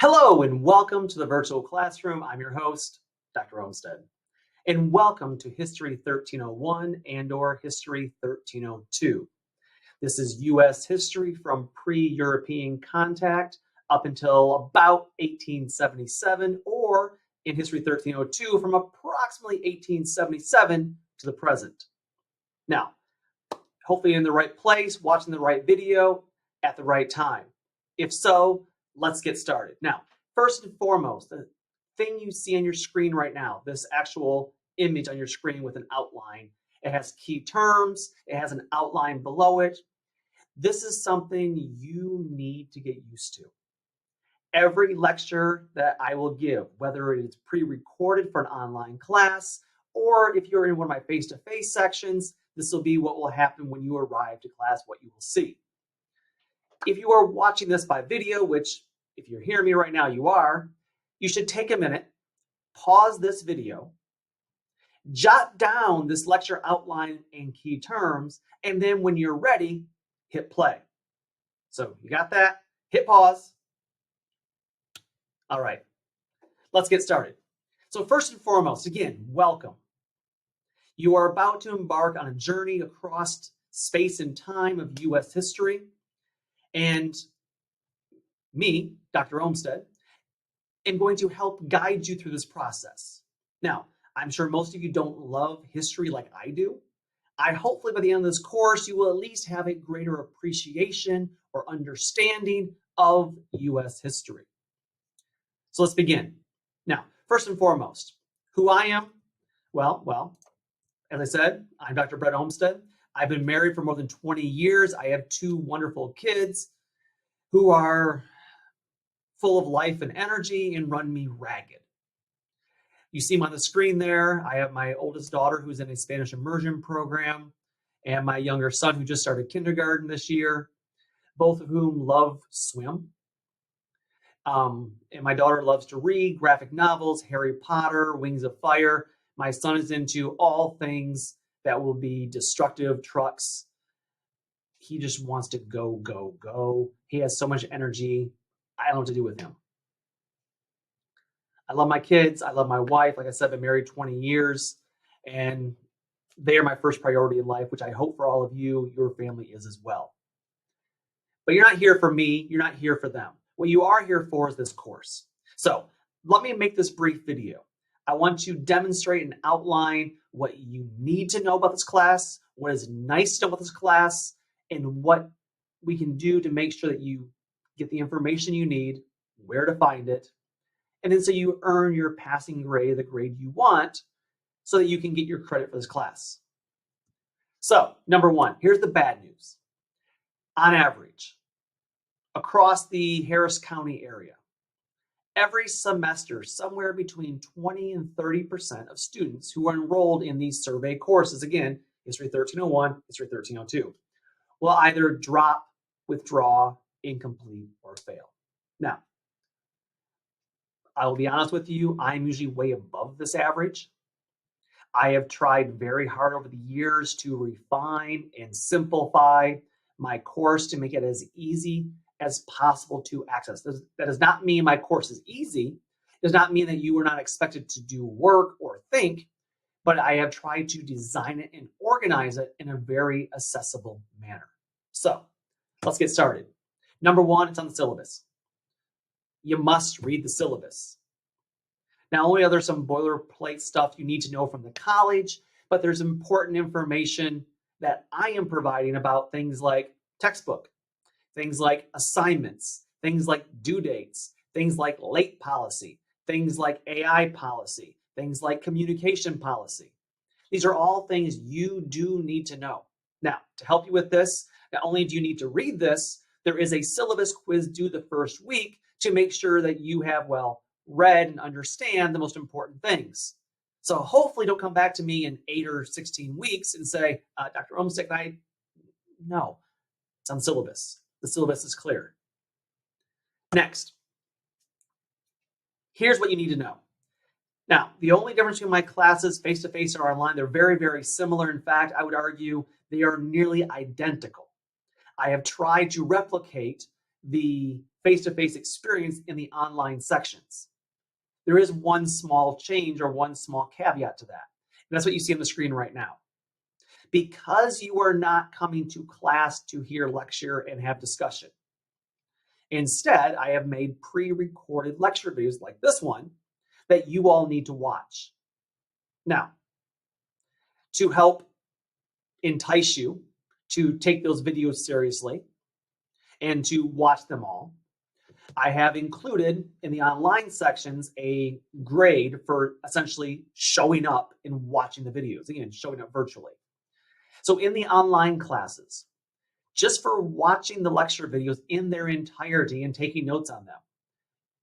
Hello and welcome to the virtual classroom. I'm your host, Dr. Olmsted, and welcome to History 1301 and/or History 1302. This is U.S. history from pre-European contact up until about 1877, or in History 1302 from approximately 1877 to the present. Now, hopefully in the right place, watching the right video at the right time. If so, let's get started. Now, first and foremost, the thing you see on your screen right now, this actual image on your screen with an outline, it has key terms, it has an outline below it. This is something you need to get used to. Every lecture that I will give, whether it is pre-recorded for an online class, or if you're in one of my face-to-face sections, this will be what will happen when you arrive to class, what you will see. If you are watching this by video, which if you're hearing me right now, you should take a minute, pause this video, jot down this lecture outline and key terms, and then when you're ready, hit play. So you got that? Hit pause. All right, let's get started. So first and foremost, again, welcome. You are about to embark on a journey across space and time of U.S. history. And me, Dr. Olmsted, am going to help guide you through this process. Now, I'm sure most of you don't love history like I do. Hopefully by the end of this course, you will at least have a greater appreciation or understanding of U.S. history. So let's begin. Now, first and foremost, who I am? Well, as I said, I'm Dr. Brett Olmsted. I've been married for more than 20 years. I have two wonderful kids who are full of life and energy and run me ragged. You see them on the screen there. I have my oldest daughter who's in a Spanish immersion program and my younger son who just started kindergarten this year, both of whom love swim. And my daughter loves to read graphic novels, Harry Potter, Wings of Fire. My son is into all things that will be destructive, trucks. He just wants to go, go, go. He has so much energy. I don't know what to do with him. I love my kids. I love my wife. Like I said, I've been married 20 years, and they are my first priority in life, which I hope for all of you, your family is as well. But you're not here for me. You're not here for them. What you are here for is this course. So let me make this brief video. I want to demonstrate and outline what you need to know about this class, what is nice to know about this class, and what we can do to make sure that you get the information you need, where to find it, and then so you earn your passing grade, the grade you want, so that you can get your credit for this class. So, number one, here's the bad news. On average, across the Harris County area, every semester, somewhere between 20 and 30% of students who are enrolled in these survey courses, again, History 1301, History 1302, will either drop, withdraw, incomplete, or fail. Now, I will be honest with you, I'm usually way above this average. I have tried very hard over the years to refine and simplify my course to make it as easy as possible to access. That does not mean my course is easy. It does not mean that you are not expected to do work or think, but I have tried to design it and organize it in a very accessible manner. So let's get started. Number one, it's on the syllabus. You must read the syllabus. Not only are there some boilerplate stuff you need to know from the college, but there's important information that I am providing about things like textbook, things like assignments, things like due dates, things like late policy, things like AI policy, things like communication policy. These are all things you do need to know. Now, to help you with this, not only do you need to read this, there is a syllabus quiz due the first week to make sure that you have, read and understand the most important things. So hopefully don't come back to me in 8 or 16 weeks and say, Dr. Olmsted, no, it's on syllabus. The syllabus is clear. Next, here's what you need to know. Now, the only difference between my classes face-to-face or online, they're very, very similar. In fact, I would argue they are nearly identical. I have tried to replicate the face-to-face experience in the online sections. There is one small change or one small caveat to that. And that's what you see on the screen right now. Because you are not coming to class to hear lecture and have discussion. Instead, I have made pre-recorded lecture videos like this one that you all need to watch. Now, to help entice you to take those videos seriously and to watch them all, I have included in the online sections a grade for essentially showing up and watching the videos. Again, showing up virtually. So in the online classes, just for watching the lecture videos in their entirety and taking notes on them,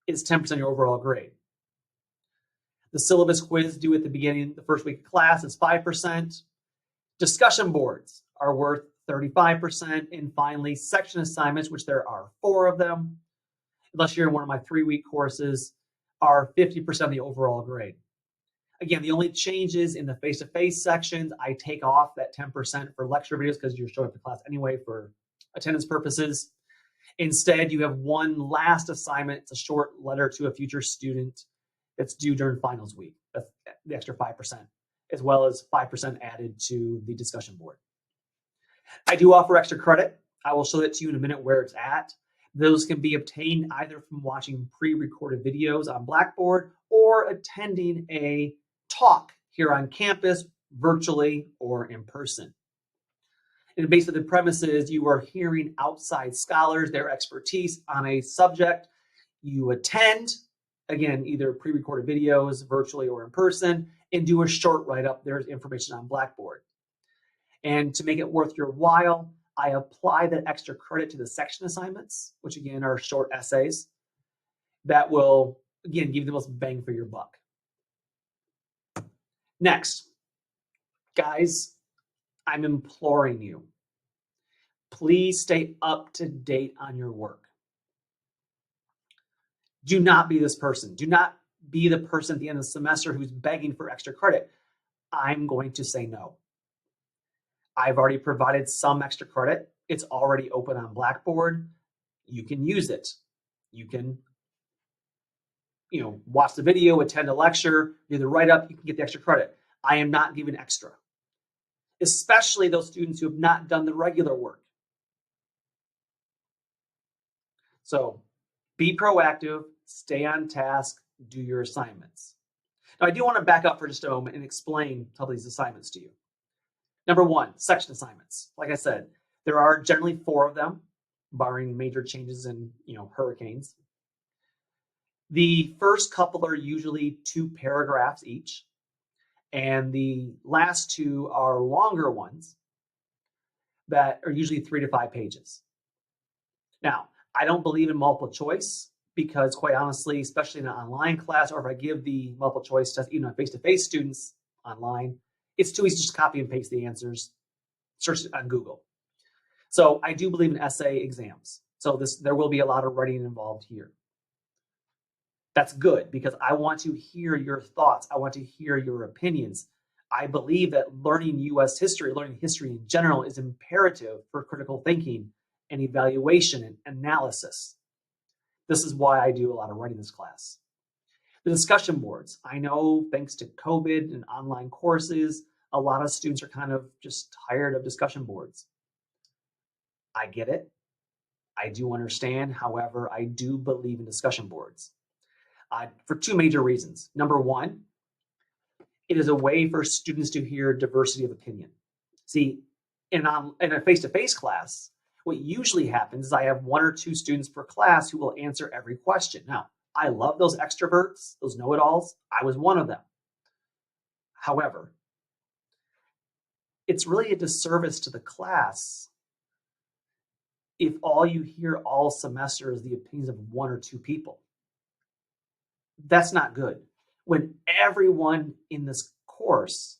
is 10% of your overall grade. The syllabus quiz due at the beginning, the first week of class, is 5%. Discussion boards are worth 35%. And finally, section assignments, which there are 4 of them, unless you're in one of my 3-week courses, are 50% of the overall grade. Again, the only changes in the face-to-face sections, I take off that 10% for lecture videos because you're showing up to class anyway for attendance purposes. Instead, you have one last assignment. It's a short letter to a future student that's due during finals week. That's the extra 5%, as well as 5% added to the discussion board. I do offer extra credit. I will show that to you in a minute where it's at. Those can be obtained either from watching pre-recorded videos on Blackboard or attending a talk here on campus, virtually or in person. And basically the premise is you are hearing outside scholars, their expertise on a subject. You attend, again, either pre-recorded videos, virtually or in person, and do a short write-up. There's information on Blackboard. And to make it worth your while, I apply that extra credit to the section assignments, which again are short essays that will, again, give you the most bang for your buck. Next, guys, I'm imploring you, please stay up to date on your work. Do not be this person. Do not be the person at the end of the semester who's begging for extra credit. I'm going to say no. I've already provided some extra credit. It's already open on Blackboard. You can use it. You can, watch the video, attend a lecture, do the write-up, you can get the extra credit. I am not giving extra, especially those students who have not done the regular work. So be proactive, stay on task, do your assignments. Now, I do want to back up for just a moment and explain some of these assignments to you. Number 1, section assignments. Like I said, there are generally 4 of them, barring major changes in, hurricanes. The first couple are usually 2 paragraphs each, and the last 2 are longer ones that are usually 3 to 5 pages. Now, I don't believe in multiple choice because, quite honestly, especially in an online class, or if I give the multiple choice test, even on face-to-face students online, it's too easy to just copy and paste the answers, search it on Google. So I do believe in essay exams. So there will be a lot of writing involved here. That's good because I want to hear your thoughts. I want to hear your opinions. I believe that learning U.S. history, learning history in general, is imperative for critical thinking and evaluation and analysis. This is why I do a lot of writing in this class. The discussion boards. I know thanks to COVID and online courses, a lot of students are kind of just tired of discussion boards. I get it. I do understand. However, I do believe in discussion boards for 2 major reasons. Number 1, it is a way for students to hear diversity of opinion. See, in a face-to-face class, what usually happens is I have 1 or 2 students per class who will answer every question. Now, I love those extroverts, those know-it-alls. I was one of them. However, it's really a disservice to the class if all you hear all semester is the opinions of 1 or 2 people. That's not good. When everyone in this course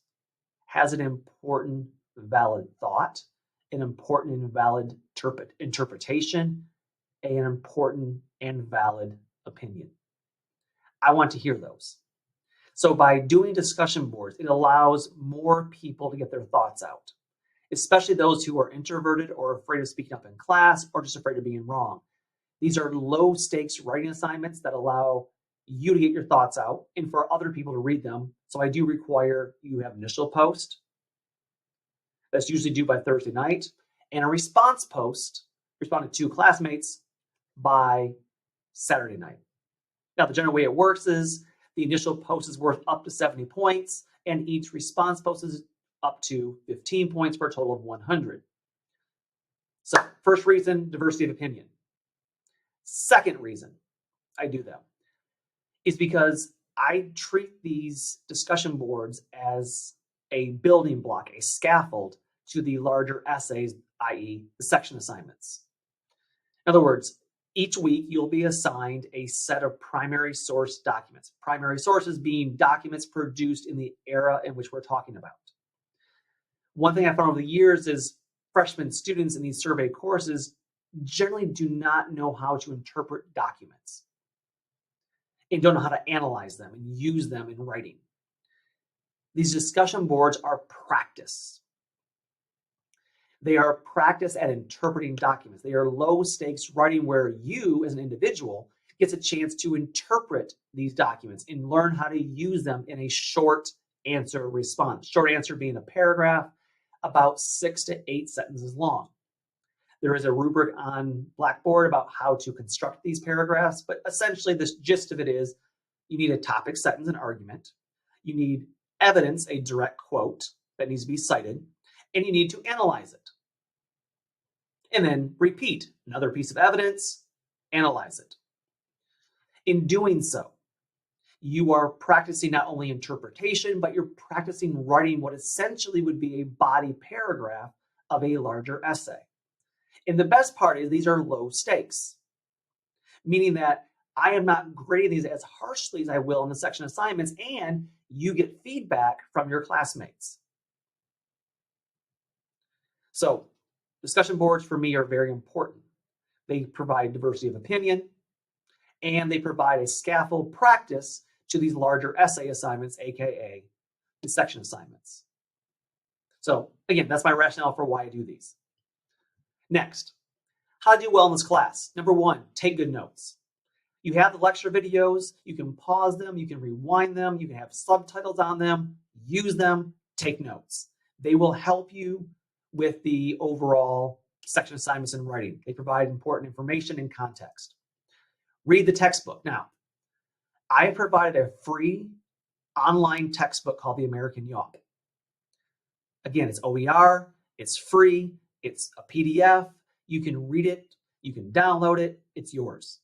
has an important, valid thought, an important and valid interpretation, an important and valid opinion. I want to hear those. So by doing discussion boards, it allows more people to get their thoughts out, especially those who are introverted or afraid of speaking up in class or just afraid of being wrong. These are low stakes writing assignments that allow you to get your thoughts out and for other people to read them. So I do require you have initial post that's usually due by Thursday night, and a response post responding to classmates by Saturday night. Now, the general way it works is the initial post is worth up to 70 points, and each response post is up to 15 points for a total of 100. So, first reason, diversity of opinion. Second reason I do that is because I treat these discussion boards as a building block, a scaffold to the larger essays, i.e. the section assignments. In other words, each week you'll be assigned a set of primary source documents. Primary sources being documents produced in the era in which we're talking about. One thing I found over the years is freshman students in these survey courses generally do not know how to interpret documents and don't know how to analyze them and use them in writing. These discussion boards are practice. They are practice at interpreting documents. They are low stakes writing where you as an individual gets a chance to interpret these documents and learn how to use them in a short answer response. Short answer being a paragraph about 6 to 8 sentences long. There is a rubric on Blackboard about how to construct these paragraphs, but essentially the gist of it is you need a topic, sentence, and argument. You need evidence, a direct quote that needs to be cited, and you need to analyze it. And then repeat another piece of evidence, analyze it. In doing so, you are practicing not only interpretation, but you're practicing writing what essentially would be a body paragraph of a larger essay. And the best part is these are low stakes, meaning that I am not grading these as harshly as I will in the section assignments, and you get feedback from your classmates. So discussion boards for me are very important. They provide diversity of opinion, and they provide a scaffold practice to these larger essay assignments, aka the section assignments. So again, that's my rationale for why I do these. Next, how to do well in this class. Number one, take good notes. You have the lecture videos, you can pause them, you can rewind them, you can have subtitles on them, use them, take notes. They will help you with the overall section assignments and writing. They provide important information and context. Read the textbook. Now, I have provided a free online textbook called The American Yawp. Again, it's OER, it's free, it's a PDF, you can read it, you can download it, it's yours.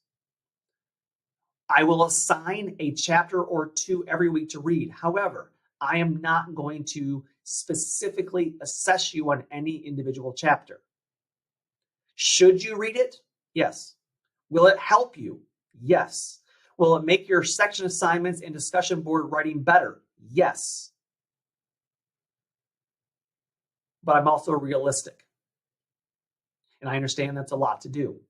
I will assign a chapter or two every week to read. However, I am not going to specifically assess you on any individual chapter. Should you read it? Yes. Will it help you? Yes. Will it make your section assignments and discussion board writing better? Yes. But I'm also realistic. And I understand that's a lot to do.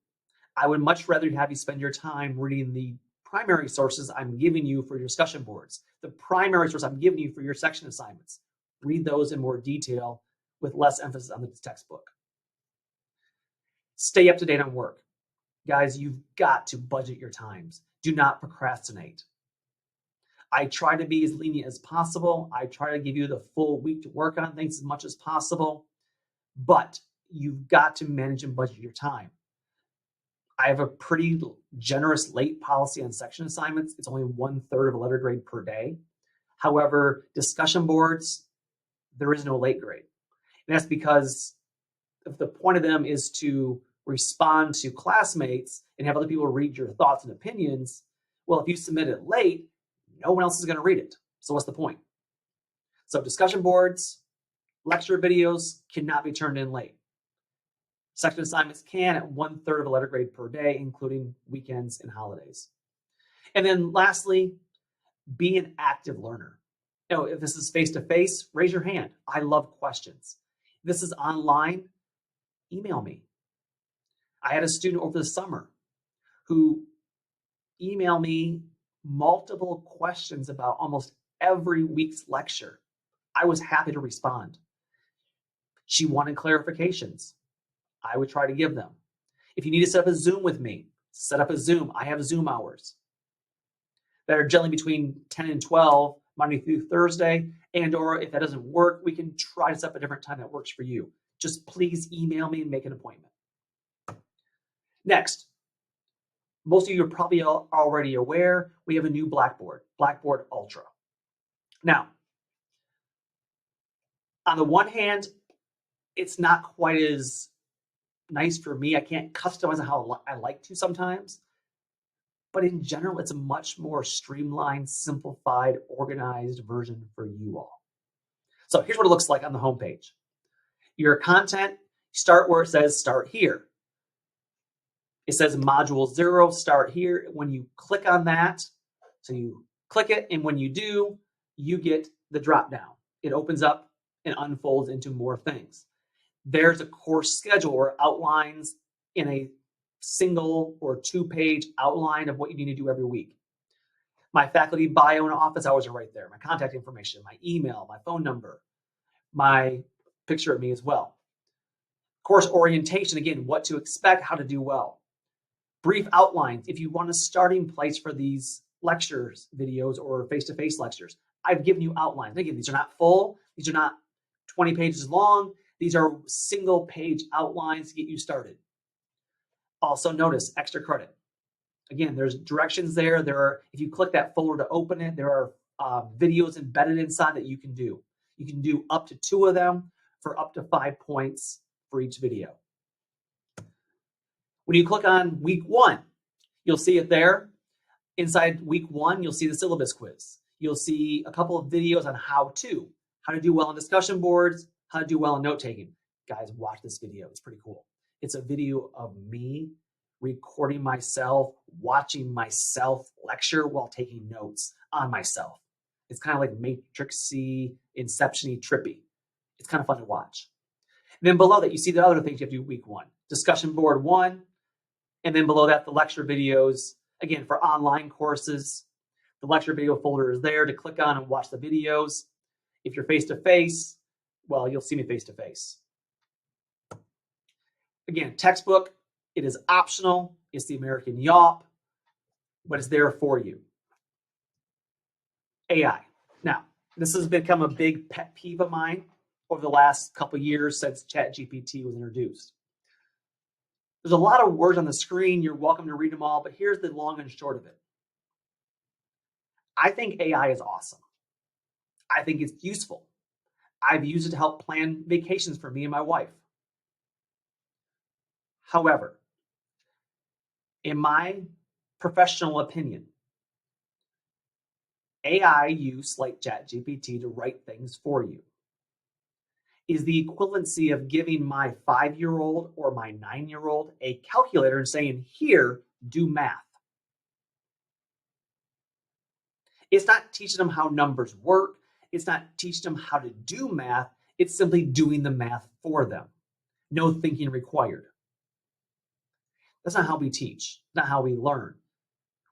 I would much rather have you spend your time reading the primary sources I'm giving you for your discussion boards, the primary source I'm giving you for your section assignments. Read those in more detail with less emphasis on the textbook. Stay up to date on work. Guys, you've got to budget your times. Do not procrastinate. I try to be as lenient as possible. I try to give you the full week to work on things as much as possible, but you've got to manage and budget your time. I have a pretty generous late policy on section assignments. It's only 1/3 of a letter grade per day. However, discussion boards, there is no late grade. And that's because if the point of them is to respond to classmates and have other people read your thoughts and opinions, well, if you submit it late, no one else is going to read it. So what's the point? So discussion boards, lecture videos cannot be turned in late. Section assignments can at 1/3 of a letter grade per day, including weekends and holidays. And then lastly, be an active learner. You know, if this is face-to-face, raise your hand. I love questions. If this is online, email me. I had a student over the summer who emailed me multiple questions about almost every week's lecture. I was happy to respond. She wanted clarifications. I would try to give them. If you need to set up a Zoom with me, Set up a Zoom. I have Zoom hours that are generally between 10 and 12, Monday through Thursday. And or if that doesn't work, we can try to set up a different time that works for you. Just please email me and make an appointment. Next, most of you are probably already aware, we have a new Blackboard, Blackboard Ultra. Now, on the one hand, it's not quite as nice for me. I can't customize it how I like to sometimes. But in general, it's a much more streamlined, simplified, organized version for you all. So here's what it looks like on the homepage. Your content, start where it says start here. It says module 0, start here. When you click on that, so you click it, and when you do, you get the drop down. It opens up and unfolds into more things. There's a course schedule or outlines in a single or 2-page outline of what you need to do every week. My faculty bio and office hours are right there. My contact information, my email, my phone number, my picture of me as well. Course orientation, again, what to expect, how to do well. Brief outlines, if you want a starting place for these lectures, videos, or face-to-face lectures. I've given you outlines. Again, these are not full. These are not 20 pages long. These are single-page outlines to get you started. Also notice extra credit. Again, there's directions there. If you click that folder to open it, there are videos embedded inside that you can do. You can do up to 2 of them for up to 5 points for each video. When you click on week 1, you'll see it there. Inside week 1, you'll see the syllabus quiz. You'll see a couple of videos on how to do well on discussion boards, how to do well in note-taking. Guys, watch this video. It's pretty cool. It's a video of me recording myself, watching myself lecture while taking notes on myself. It's kind of like Matrixy, Inception-y, trippy. It's kind of fun to watch. And then below that, you see the other things you have to do week 1. Discussion board 1, and then below that, the lecture videos. Again, for online courses, the lecture video folder is there to click on and watch the videos. If you're face-to-face, well, you'll see me face-to-face. Again, textbook, it is optional. It's the American Yawp, but it's there for you. AI. Now, this has become a big pet peeve of mine over the last couple of years since ChatGPT was introduced. There's a lot of words on the screen. You're welcome to read them all, but here's the long and short of it. I think AI is awesome. I think it's useful. I've used it to help plan vacations for me and my wife. However, in my professional opinion, AI use like ChatGPT to write things for you is the equivalency of giving my 5-year-old or my 9-year-old a calculator and saying, here, do math. It's not teaching them how numbers work. It's not teaching them how to do math. It's simply doing the math for them. No thinking required. That's not how we teach, not how we learn.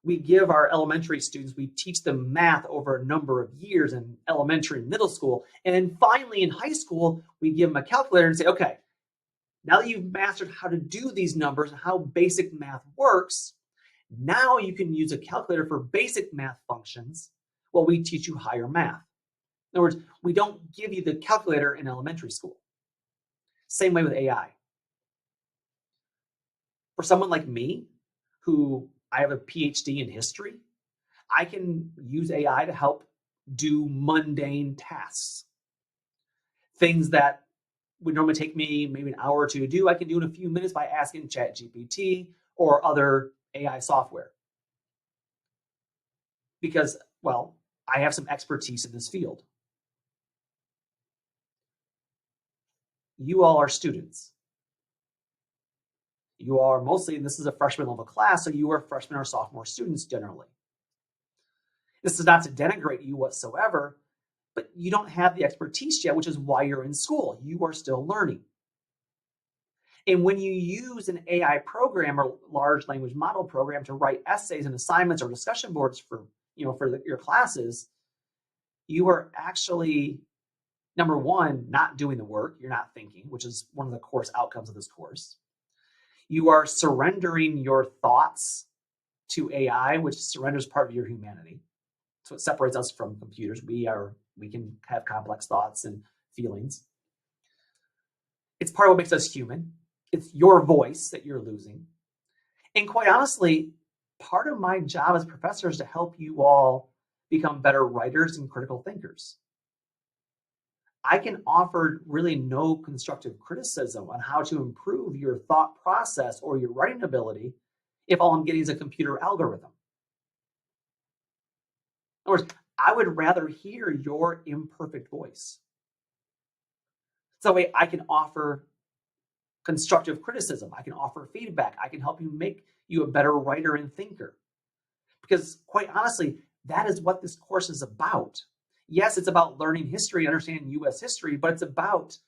We give our elementary students, we teach them math over a number of years in elementary and middle school. And then finally in high school, we give them a calculator and say, okay, now that you've mastered how to do these numbers and how basic math works, now you can use a calculator for basic math functions while we teach you higher math. In other words, we don't give you the calculator in elementary school. Same way with AI. For someone like me, who I have a PhD in history, I can use AI to help do mundane tasks. Things that would normally take me maybe an hour or 2 to do, I can do in a few minutes by asking ChatGPT or other AI software. Because, well, I have some expertise in this field. You all are students. You are mostly, this is a freshman level class, so you are freshman or sophomore students generally. This is not to denigrate you whatsoever, but you don't have the expertise yet, which is why you're in school. You are still learning. And when you use an AI program or large language model program to write essays and assignments or discussion boards for your classes, you are actually, number one, not doing the work. You're not thinking, which is one of the course outcomes of this course. You are surrendering your thoughts to AI, which surrenders part of your humanity. So it separates us from computers. We can have complex thoughts and feelings. It's part of what makes us human. It's your voice that you're losing. And quite honestly, part of my job as a professor is to help you all become better writers and critical thinkers. I can offer really no constructive criticism on how to improve your thought process or your writing ability if all I'm getting is a computer algorithm. In other words, I would rather hear your imperfect voice. So that way I can offer constructive criticism. I can offer feedback. I can help you make you a better writer and thinker. Because quite honestly, that is what this course is about. Yes, it's about learning history, understanding US history, but it's about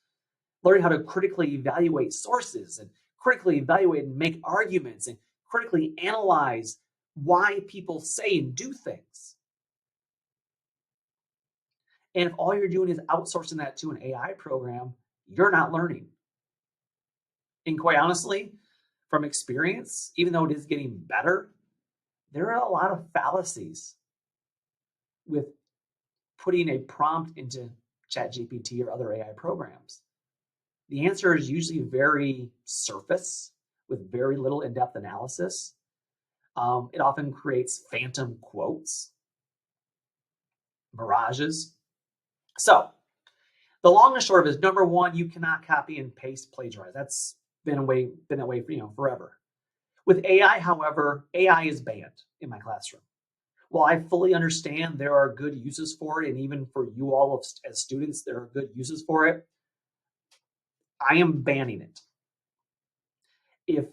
learning how to critically evaluate sources and critically evaluate and make arguments and critically analyze why people say and do things. And if all you're doing is outsourcing that to an AI program, you're not learning. And quite honestly, from experience, even though it is getting better, there are a lot of fallacies with putting a prompt into ChatGPT or other AI programs. The answer is usually very surface with very little in-depth analysis. It often creates phantom quotes, mirages. So the long and short of it is, number one, you cannot copy and paste plagiarize. That's been that way for forever. With AI, however, AI is banned in my classroom. While I fully understand there are good uses for it, and even for you all as students, there are good uses for it, I am banning it. If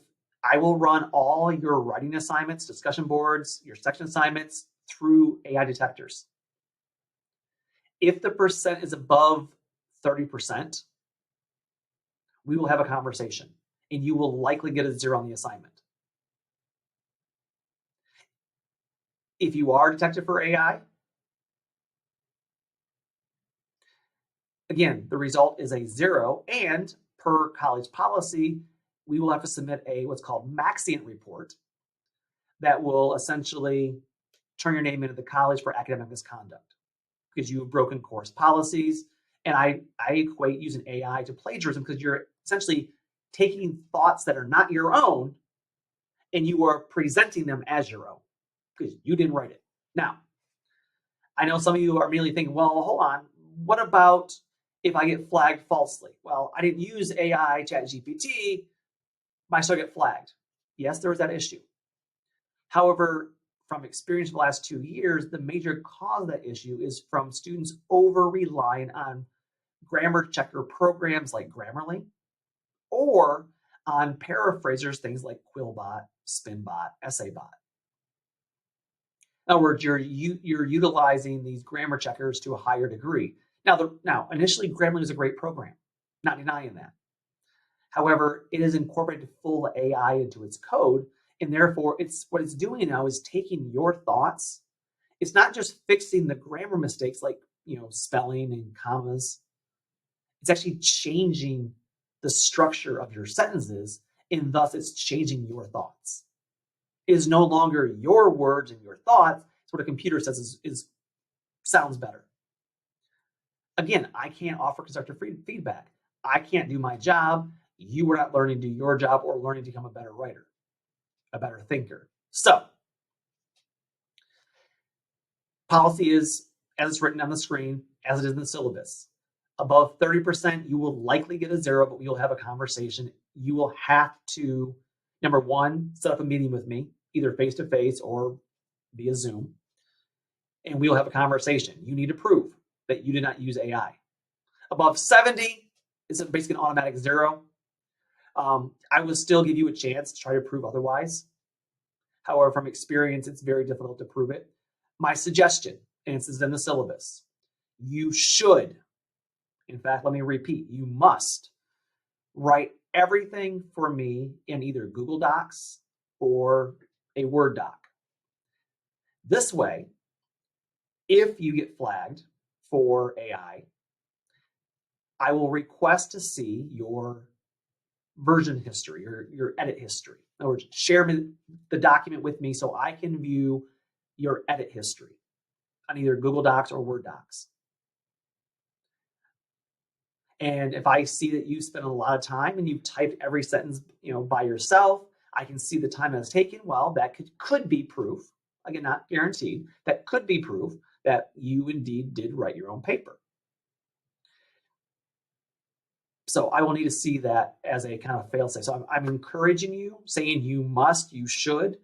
I will run all your writing assignments, discussion boards, your section assignments through AI detectors. If the percent is above 30%, we will have a conversation and you will likely get a 0 on the assignment. If you are detected for AI, again, the result is a 0, and per college policy, we will have to submit what's called Maxient report that will essentially turn your name into the college for academic misconduct because you have broken course policies. And I equate using AI to plagiarism because you're essentially taking thoughts that are not your own and you are presenting them as your own because you didn't write it. Now, I know some of you are immediately thinking, well, hold on, what about if I get flagged falsely? Well, I didn't use AI, ChatGPT, but I still get flagged. Yes, there was that issue. However, from experience the last 2 years, the major cause of that issue is from students over-relying on grammar checker programs like Grammarly or on paraphrasers, things like Quillbot, Spinbot,Essaybot. In other words, you're utilizing these grammar checkers to a higher degree. Now, initially, Grammarly was a great program, not denying that. However, it has incorporated full AI into its code, and therefore, what it's doing now is taking your thoughts. It's not just fixing the grammar mistakes like spelling and commas. It's actually changing the structure of your sentences, and thus it's changing your thoughts. It is no longer your words and your thoughts. It's what a computer says sounds better. Again, I can't offer constructive feedback. I can't do my job. You are not learning to do your job or learning to become a better writer, a better thinker. So, policy is, as it's written on the screen, as it is in the syllabus. Above 30%, you will likely get a 0, but we will have a conversation. You will have to, number one, set up a meeting with me, either face-to-face or via Zoom, and we will have a conversation. You need to prove that you did not use AI. Above 70, it's basically an automatic 0. I will still give you a chance to try to prove otherwise. However, from experience, it's very difficult to prove it. My suggestion, and this is in the syllabus, you should, in fact, let me repeat, you must write everything for me in either Google Docs or a Word doc. This way, if you get flagged for AI, I will request to see your version history, your edit history. In other words, share the document with me so I can view your edit history on either Google Docs or Word Docs. And if I see that you spent a lot of time and you've typed every sentence, by yourself, I can see the time that's taken. Well, that could be proof. Again, not guaranteed. That could be proof that you indeed did write your own paper. So I will need to see that as a kind of fail-safe. So I'm encouraging you, saying you must, you should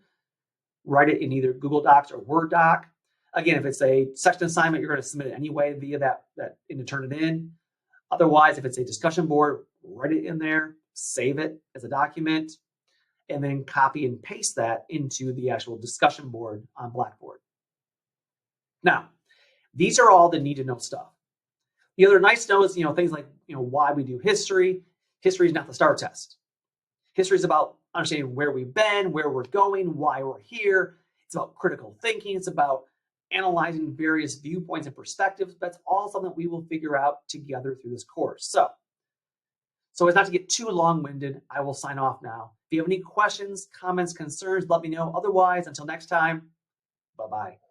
write it in either Google Docs or Word doc. Again, if it's a section assignment, you're going to submit it anyway via that and to turn it in. Otherwise, if it's a discussion board, write it in there, save it as a document, and then copy and paste that into the actual discussion board on Blackboard. Now, these are all the need to know stuff. The other nice to know is, things like, why we do history. History is not the STAR test. History is about understanding where we've been, where we're going, why we're here. It's about critical thinking. It's about analyzing various viewpoints and perspectives. That's all something that we will figure out together through this course. So as not to get too long-winded, I will sign off now. If you have any questions, comments, concerns, let me know. Otherwise, until next time, bye-bye.